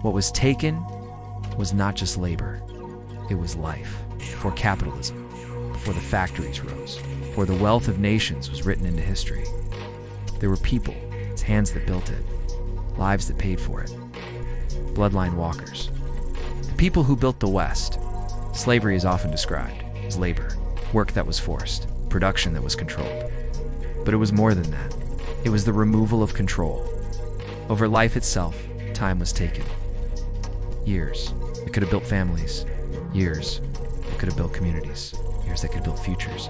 What was taken was not just labor, it was life. Before capitalism, before the factories rose, before the wealth of nations was written into history, there were people, it's hands that built it, lives that paid for it. Bloodline walkers. The people who built the West. Slavery is often described as labor, work that was forced, production that was controlled. But it was more than that. It was the removal of control. Over life itself, time was taken. Years. It could have built families. Years. It could have built communities. Years that could have built futures.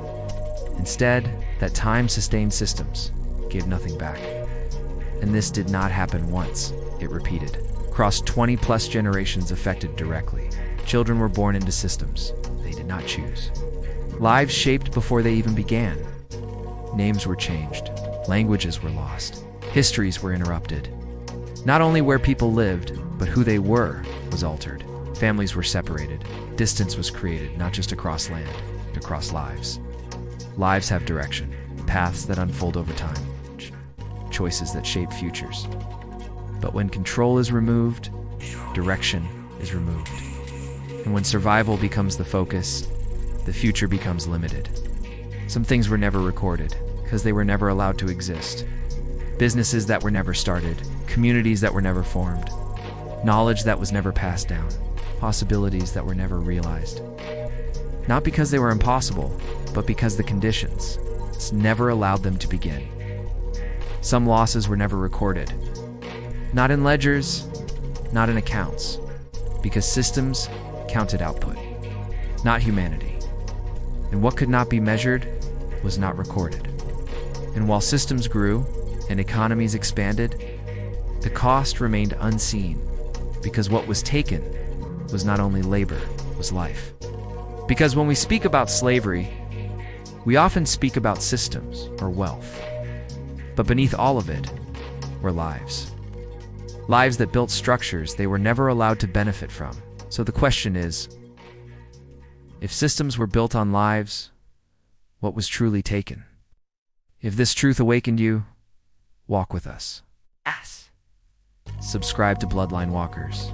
Instead, that time-sustained systems gave nothing back. And this did not happen once. It repeated. Across 20-plus generations affected directly. Children were born into systems they did not choose. Lives shaped before they even began. Names were changed. Languages were lost. Histories were interrupted. Not only where people lived, but who they were was altered. Families were separated. Distance was created, not just across land, but across lives. Lives have direction, paths that unfold over time, choices that shape futures. But when control is removed, direction is removed. And when survival becomes the focus, the future becomes limited. Some things were never recorded because they were never allowed to exist. Businesses that were never started, communities that were never formed, knowledge that was never passed down, possibilities that were never realized. Not because they were impossible, but because the conditions never allowed them to begin. Some losses were never recorded. Not in ledgers, not in accounts, because systems counted output, not humanity. And what could not be measured was not recorded. And while systems grew and economies expanded, the cost remained unseen, because what was taken was not only labor, was life. Because when we speak about slavery, we often speak about systems or wealth. But beneath all of it were lives. Lives that built structures they were never allowed to benefit from. So the question is, if systems were built on lives, what was truly taken? If this truth awakened you, walk with us. Subscribe to Bloodline Walkers.